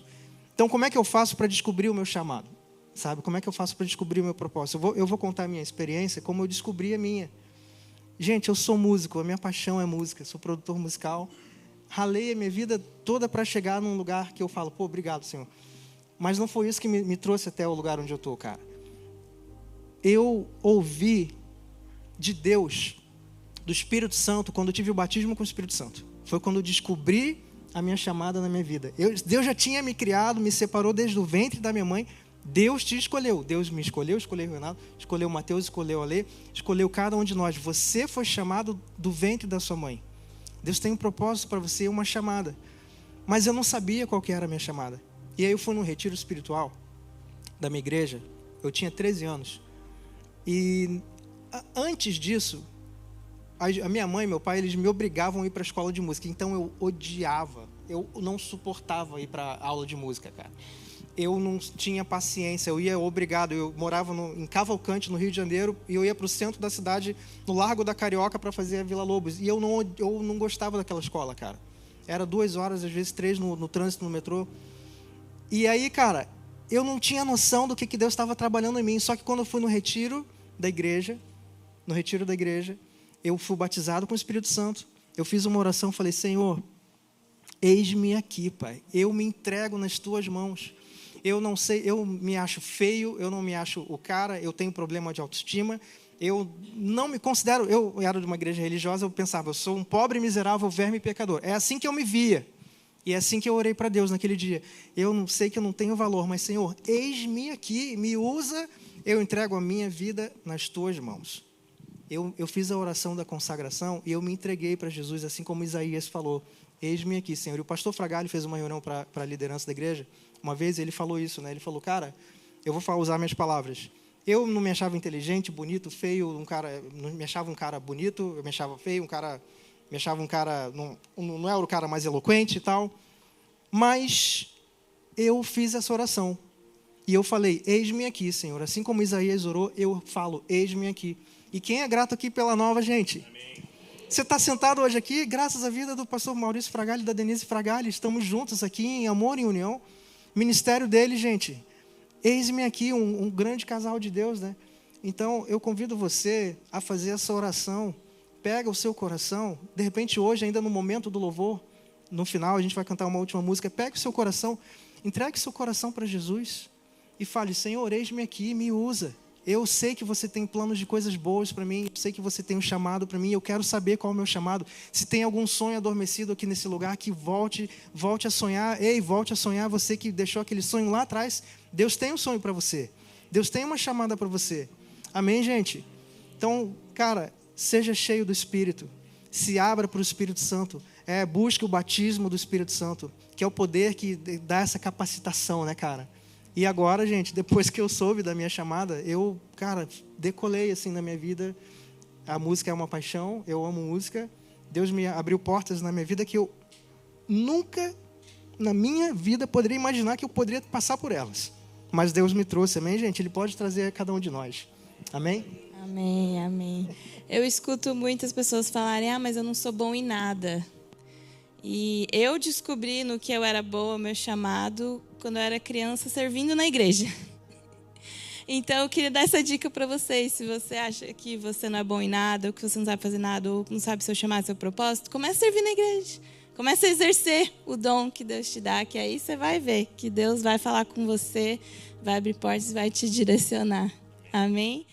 Então como é que eu faço para descobrir o meu chamado? Sabe, como é que eu faço para descobrir o meu propósito? Eu vou contar a minha experiência, como eu descobri a minha. Gente, eu sou músico, a minha paixão é música, sou produtor musical. Ralei a minha vida toda para chegar num lugar que eu falo, pô, obrigado, Senhor. Mas não foi isso que me trouxe até o lugar onde eu estou, cara. Eu ouvi de Deus, do Espírito Santo, quando eu tive o batismo com o Espírito Santo. Foi quando eu descobri a minha chamada na minha vida. Deus já tinha me criado, me separou desde o ventre da minha mãe. Deus te escolheu. Deus me escolheu, escolheu o Renato, escolheu o Mateus, escolheu a Lê, escolheu cada um de nós. Você foi chamado do ventre da sua mãe. Deus tem um propósito para você, uma chamada. Mas eu não sabia qual que era a minha chamada. E aí eu fui num retiro espiritual da minha igreja. Eu tinha 13 anos. E antes disso, a minha mãe e meu pai, eles me obrigavam a ir para a escola de música. Então eu odiava, eu não suportava ir para a aula de música, cara. Eu não tinha paciência, eu ia obrigado. Eu morava em Cavalcante, no Rio de Janeiro, e eu ia para o centro da cidade, no Largo da Carioca, para fazer a Vila Lobos. E eu não gostava daquela escola, cara. Era 2 horas, às vezes 3 no trânsito, no metrô. E aí, cara, eu não tinha noção do que Deus estava trabalhando em mim. Só que quando eu fui no retiro da igreja, eu fui batizado com o Espírito Santo. Eu fiz uma oração, falei, Senhor, eis-me aqui, Pai. Eu me entrego nas tuas mãos. Eu não sei, eu me acho feio, eu não me acho o cara, eu tenho problema de autoestima, eu não me considero, eu era de uma igreja religiosa, eu pensava, eu sou um pobre, miserável, verme e pecador. É assim que eu me via. E é assim que eu orei para Deus naquele dia. Eu não sei que eu não tenho valor, mas, Senhor, eis-me aqui, me usa, eu entrego a minha vida nas tuas mãos. Eu fiz a oração da consagração e eu me entreguei para Jesus, assim como Isaías falou. Eis-me aqui, Senhor. E o pastor Fragalho fez uma reunião para a liderança da igreja. Uma vez ele falou isso, né? Ele falou, cara, eu vou usar minhas palavras. Eu não me achava inteligente, bonito, feio, não me achava um cara bonito, eu me achava feio, me achava um cara, não era o cara mais eloquente e tal. Mas eu fiz essa oração. E eu falei, eis-me aqui, Senhor. Assim como Isaías orou, eu falo, eis-me aqui. E quem é grato aqui pela nova, gente? Amém. Você está sentado hoje aqui, graças à vida do pastor Maurício Fragalho e da Denise Fragalho. Estamos juntos aqui em amor e união. Ministério dele, gente. Eis-me aqui, um grande casal de Deus, né? Então, eu convido você a fazer essa oração. Pega o seu coração. De repente, hoje, ainda no momento do louvor, no final, a gente vai cantar uma última música. Pegue o seu coração, entregue seu coração para Jesus e fale, Senhor, eis-me aqui, me usa. Eu sei que você tem planos de coisas boas para mim, eu sei que você tem um chamado para mim, eu quero saber qual é o meu chamado. Se tem algum sonho adormecido aqui nesse lugar, que volte a sonhar. Ei, volte a sonhar, você que deixou aquele sonho lá atrás. Deus tem um sonho para você. Deus tem uma chamada para você. Amém, gente? Então, cara, seja cheio do Espírito. Se abra para o Espírito Santo. Busque o batismo do Espírito Santo, que é o poder que dá essa capacitação, né, cara? E agora, gente, depois que eu soube da minha chamada, eu, cara, decolei assim na minha vida. A música é uma paixão, eu amo música. Deus me abriu portas na minha vida que eu nunca, na minha vida, poderia imaginar que eu poderia passar por elas. Mas Deus me trouxe, amém, gente? Ele pode trazer a cada um de nós. Amém? Amém, amém. Eu escuto muitas pessoas falarem, mas eu não sou bom em nada. E eu descobri no que eu era boa, meu chamado, quando eu era criança, servindo na igreja. Então, eu queria dar essa dica para vocês. Se você acha que você não é bom em nada, ou que você não sabe fazer nada, ou não sabe seu chamado, seu propósito, comece a servir na igreja. Comece a exercer o dom que Deus te dá, que aí você vai ver que Deus vai falar com você, vai abrir portas e vai te direcionar. Amém?